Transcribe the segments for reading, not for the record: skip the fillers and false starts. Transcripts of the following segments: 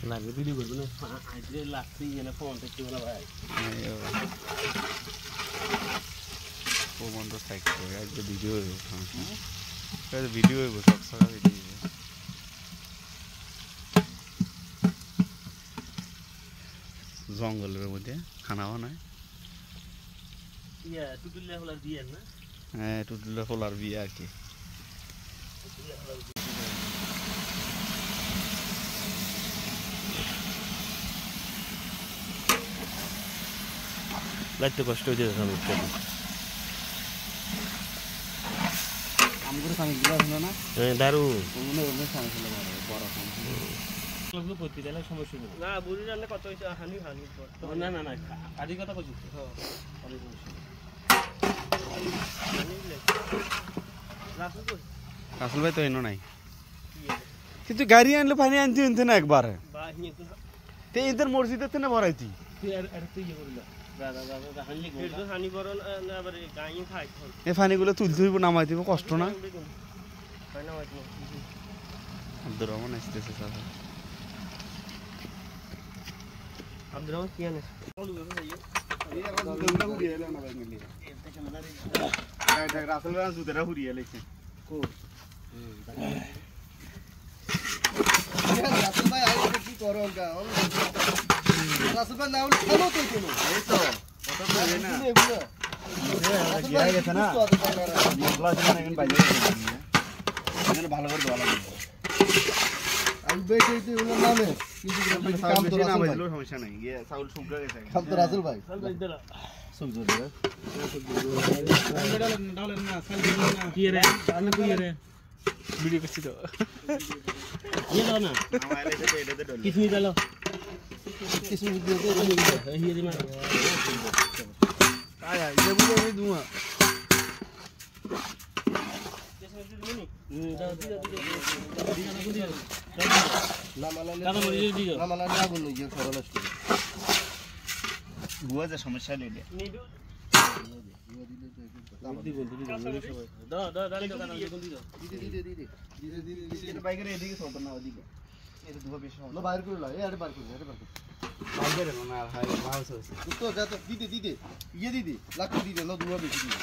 লাগে ভিডিও করবো না আইলে লাগছে এখানে ফোন দেখতে না ভাই ও বন্ধ থাকছে আজকে ভিডিও হইব ভিডিও হইব সব সারা ভিডিও জঙ্গলের মধ্যে খানা বানায় ইয়া টুটুল্লা হলার বিয়ে না হ্যাঁ টুটুল্লা হলার বিয়ে আর কি লাগতে কষ্ট হয়ে যায় আমি আমগুলো সামনে গিলা হলো না হ্যাঁ দারু ওগুলো ওগুলো সামনে ছিল বড় সামনে লোকগুলো করতে দিলে সমস্যা নেই না বুড়ি রান্না কত হইছে হানি হানি না না না আদি কথা কইছি হ্যাঁ অনেক সমস্যা রাসেল ভাই তো এনো নাই কিন্তু গাড়ি আনলে পানি আনতে আনতে না একবার তে এদের মসজিদের থেকে ভরাইতি এই পানিগুলো তুলতে হইব নামাই দিব কষ্ট না আব্দুর রহমান আসতেছে সাথে আব্দুর রহমান কি আনে রাসেল ভাই সুতেরা হুরিয়ে লেছে কো রাসেল ভাই আইলে কি করো গা রাসেল ভাই নাও খালো তো কেন এই তো কত তো না এগুলো গিয়া গেছে না মগলা ছিল না এখন বাইরে এখানে ভালো করে দেওয়া লাগবে আমি বেশি তো ওর নামে কিন্তু কাম তো রাসেল ভাই সমস্যা নাই ইয়ে চাউল শুকরা গেছে কাম তো রাসেল ভাই সুজো দে ডালেন না সাল না কি রে আমি কই রে ভিডিও করছি তো ये लो ना हमारे से पेड़ दे डोल किसमें डालो किसमें वीडियो दे ये दे मार आया ये मुझे भी दूंगा बुआ से समस्या ले ले বাইকের এদিকে ছোট না ওদিকে এটা দুটো বেশি হলো বাইরে করে লাও আরে বার করে বাইরে না হাই মাউস আছে তো যা তো দিদি ইয়ে দিদি লাকড়ি দিদি না দুটো বেশি দিদি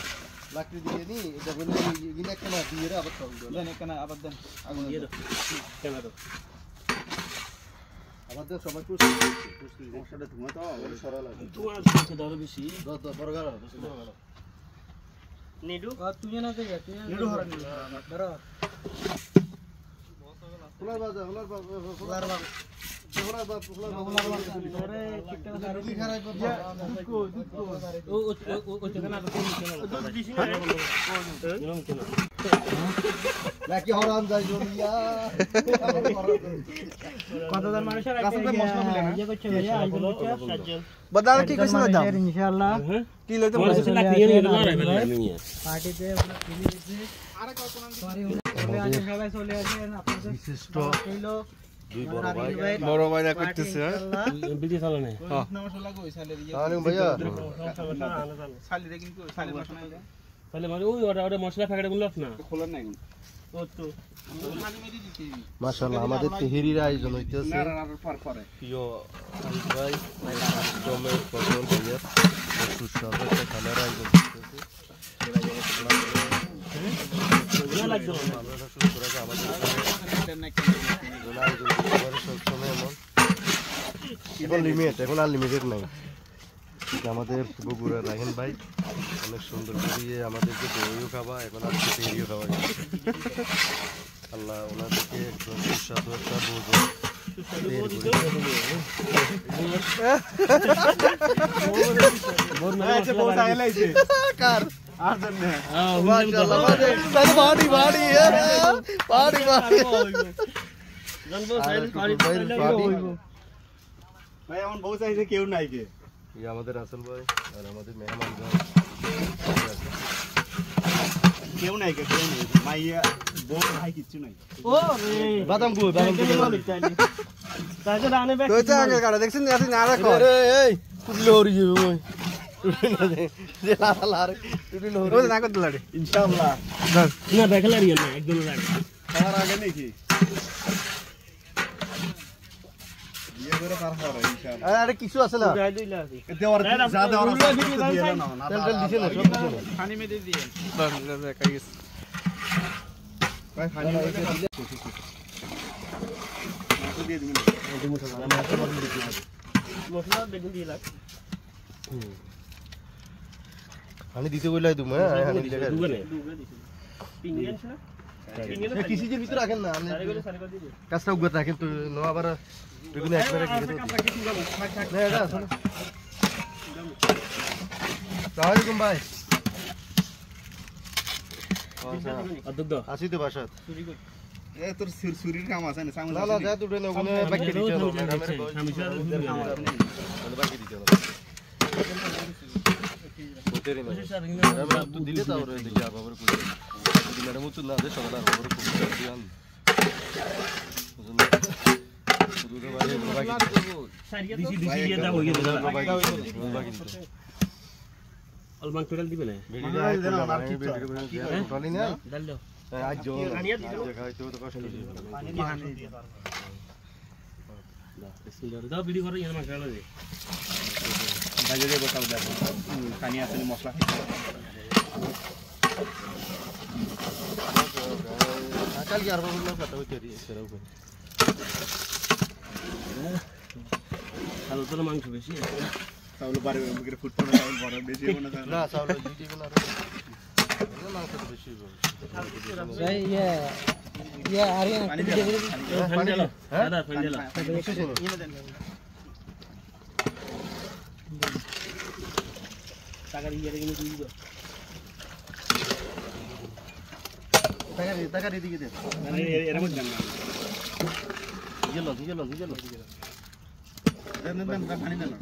লাকড়ি দিয়ে নি এটা বলে ইনে কেন দিয়ে রে আবার সব দেন কেন আবার দেন আগুন দিয়ে দাও কেন দাও আমাদের সবাই পুষ্টি সমস্যাটা ধোঁয়া তো ওটা সরল লাগে ধোঁয়া আছে দাও বেশি দাও বড় গাড়া বেশি বড় গাড়া नीडू তুই না দে नीडू হরা ধরো ফুলার বাজা ফুলার বাজা নাকি হরান যাই জমিয়া কতজন মানুষের আছে ইয়ে করছে ভাইয়া আইবো সাতজন বাদাল কি কইছ না দাও ইনশাআল্লাহ কি লইতে মানুষ লাগিয়ে নিয়ে লড়াই বেলা পার্টিতে আমরা কিনে দিছি আরে কল্পনা সরি চলে আসেন সবাই চলে আসেন আপনাদের বিশিষ্ট হইলো দুই বড় ভাইরা করতেছে বিধি চলে না হ্যাঁ নমস্কার লাগো সালের ইয়ে সালাম ভাইয়া সালের কিন্তু সালের মশলা নাই তাহলে মানে ওই ওটা মশলা প্যাকেট গুলো না খোলা নাই ও তো মাশাআল্লাহ আমাদের তেহেরির আয়োজন হইতেছে প্রিয় ভাই টমে পটল ভাইয়া সুস্বাদু একটা খানার আয়োজন হইতেছে এখন লিমিট এখন আনলিমিটেড নাই আমাদের বগুড়ার রাহিন ভাই অনেক সুন্দর করে আমাদেরকে দইও খাওয়া এখন আজকে তেরিও খাওয়া আল্লাহ ওনাদেরকে একদম সুস্বাদু একটা ভাই এমন বউ চাইছে কেউ নাই কে আমাদের রাসেল ভাই আর আমাদের মেহমান কেউ নাই কে কেউ নাই মাইয়া বউ ভাই কিচ্ছু নাই ও রে বাদাম বউ তাকে দানে বে তো আগে কাটা দেখছেন আসি না রাখো আরে এই কুলে হরি যাবে মই টুটি না দে যে লাল টুটি হরি ও না কত লাড়ে ইনশাআল্লাহ না দেখলা রিয়েল না একদম লাগে খাওয়ার আগে নাকি আরে কিছু আছে না দেওয়ার যা দেওয়ার আছে দিয়ে না না তেল দিছে না সব দিছে পানি মেদে দিয়ে বাস কাই গেছে ভাই পানি মেদে দিলে দিয়ে দিবেন এই মশলা বেগুন দিয়ে লাগ পানি দিতে কইলাই তুমি হ্যাঁ পানি দিতে দুগনে পিঙ্গি আছে না পিঙ্গি কিসিজের ভিতর রাখেন না আপনি কাজটা উগত রাখেন তো নো আবার বেগুন একবারে দিয়ে দাও না এটা আছে না আসসালামু ভাই আদুদ আসি তো বাসাত এ তোর সুরির কাম আছে না সামনে না না যা তুই না ওখানে বাকি দিতে হবে বাকি দিতে হবে তেরে না তো দিলে তাও রে দেখি আর বাবার কই দিলে মত না দে সবার বাবার কই দিয়ান শুধু তো বাকি দিছি দিয়ে দাও হয়ে গেল বাকি অলমান টোটাল দিবে না বেড়ি দাও আর কি টোটালি না ডাল দাও আজ জো দেখাই তো তো কষ্ট দিবে পানি দিয়ে দাও দাও ভিডিও করে ইয়ার মাছ গালা দে বাজে দে বসাও দাও পানি আছে মশলা কাল কি আর বললো কথা হইতে রি সেরা উপরে আলু তো মাংস বেশি চাউল বারে মুখে ফুট পড়া চাউল বড় বেশি মনে হয় না চাউল দিতে না না মাংস বেশি হবে এই ইয়া আর পানি দে পানি দাও হ্যাঁ পানি দাও ইনে দেন টাকারি ইয়ারে কিনে দিয়ে দাও টাকারি দিকে দে এর মধ্যে না দিলো দেন পানি দেন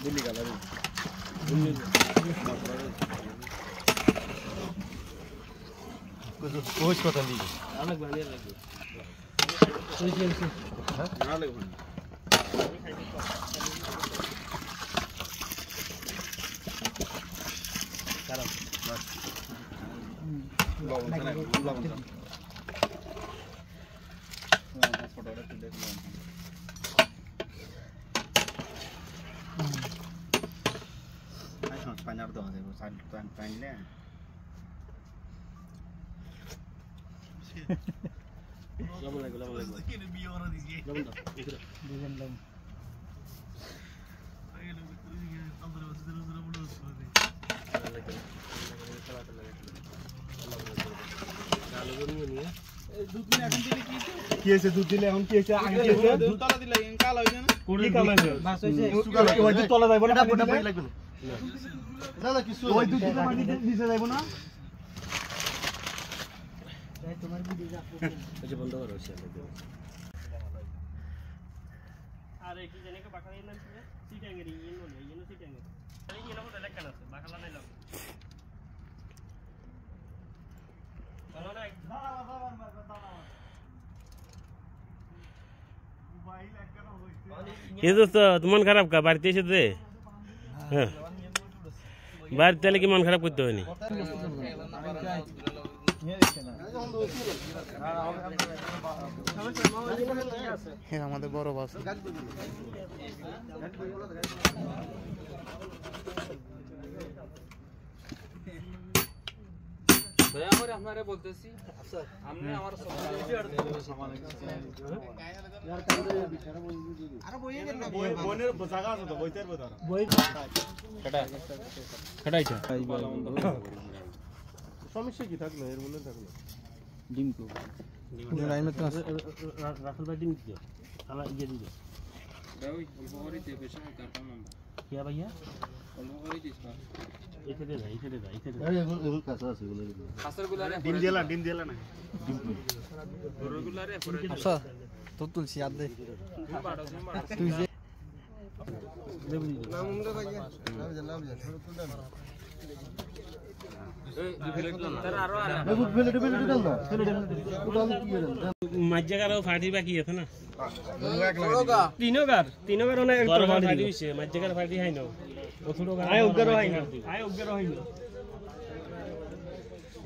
দিল্লি গালা দিল্লি কোচ কথা দিই अलग বানিয়ে লাগবে কোচ আছে হ্যাঁ अलग বানিয়ে কারণ বাস লবণ ফটোটা তুলে দিলাম পানার দাও দেব সাইড পাইলে লবণ লাগবে কিনে বিয়ে ওরা দিছে লবণ দাও দিবেন লবণ আগে লোক তুই আমরা বসে লবণ করে দে দুধ দিলে এখন দিলে কি আছে দুধ দিলে এখন কি আছে আগে কি আছে দুধ তলা দিলে কালো হইছে না কি কালো হইছে বাস হইছে ওই দুধ তলা যাইবো না ফটা পানি লাগবে না না কিছু ওই দুধ দিলে পানি নিচে যাইবো না তাই তোমার ভিডিও যা আচ্ছা বন্ধ করো আরে কি জানি কে বাকালা নাম কি সিটাঙ্গেরি ইন বলে ইন সিটাঙ্গেরি এই ইন বলে লেখা আছে বাকালা নাই লাগ ये दोस्त मन खराब का बाढ़ते से दे बाढ़ तेल की मन खराब करते हो नहीं हमारे बड़ो बास भैया और हमारे बोलते सी हमने हमारा सामान यार अरे बोइए ना बोनेर बसागा तो बोइतेर बता बोइ खटाइছে সমস্যা কি থাকলো এর মনে থাকলো ডিম কো রাইমে তো রাসেল ভাই ডিম দিও তাহলে ইয়ে দিও দাও অল্প করে দে বেশি কাটা নাম্বার কি ভাইয়া অল্প করে দিস इथे दे अरे এখন কাঁচা আছে গুলো কাঁচাগুলো রে ডিম দিলা না ডিম গরুগুলো রে আচ্ছা তো তুলসী আদ দে তুই যে নাম দে ভাইয়া নাম যা ছোট তুল দে এই ফেলেট না তার আরো আরে ফেলেট দাও না ফেলেট উড়ান কি করে মাজ্জাগারও ফাটি বাকি আছে না তিনোগার অনেক একটা ফাটি হইছে মাজ্জাগার ফাটি হাই না আয় উগ্র হয় না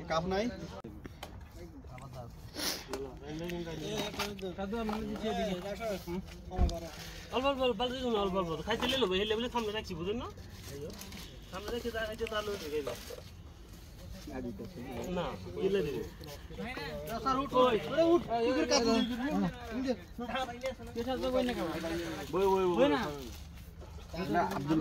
কাপ নাই অল্প অল্প অল্প অল্প অল্প খাইতে লেলো এই লেভেলে সামনে রাখছি বুঝুন না সামনে রেখে দাঁড়াইতে তাহলে ঢুকে যাবে না ইলে দিবে স্যার উঠ ওই উঠ ইগর কাজ ইন্দে কেসা তো বই না কেন বই না না আব্দুল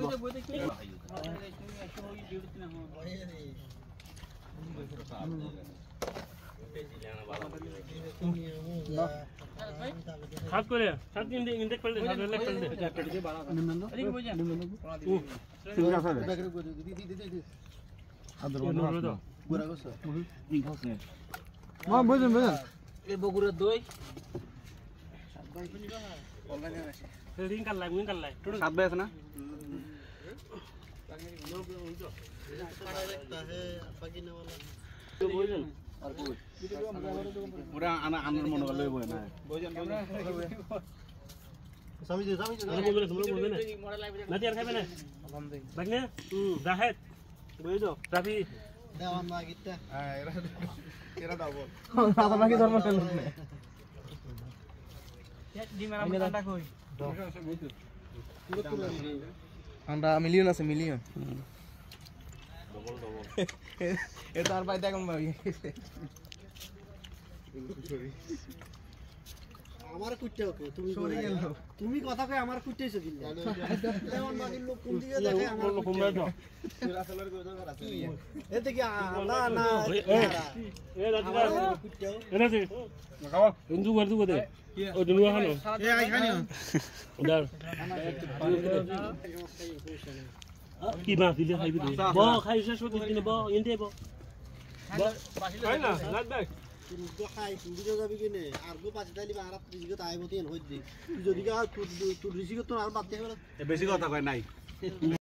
খাস করে সাত দিন ইনটেক করলে সাত লাখ করলে একটা দিকে বাড়া নিমন আরে কই যান ঠিক আছে দেখরে কই দি আদর বন্ধ গুরা গছ নি খাসে মা বুঝেন এ বগুড়া দই সাত ভাই শুনি না অনলাইনে আছে রিং কাল লাই সাত ভাই আছে না पूरा आना आनंद मन वाले हुए ना भोजन समझ बोल बोल ना नदी আর খাবে না লাগনে জাহেদ বুঝছো রাফি দেওয়ান লাগিটা হ্যাঁ এরা দাও বল দাদা নাকি ধর্ম টেল না ডিমারা মাটা কই আমরা মিলিয়ন আছে মিলিয়ন ডবল ডবল এটা আর ভাই দেখুন ভাই আমার কুটতে ওকে তুমি সরে গেল তুমি কথা কই আমার কুটতেছো কি এমন বাড়ির লোক কোন দিকে দেখে আমার লোক কোন বাইতো রাসেলের গোদা আছে এতে কি না না এ রাজা কুটতেও এনে দে খাও হিন্দু গর্দু গদে ও দুনু খানো এ আই খানি উদার কি মা দিলে খাইবি ব খাই শেষ হতে দিনে ব ইনতে ব খাই না লাগ দেখ তুই তো খাই তুই তো যাবি কিনে আর গো পাঁচ তাইলি আর ত্রিশকে তাইবতেন হই দি তুই যদি তুই ঋষিকে তো আর বাদ দে বেশি কথা কয় নাই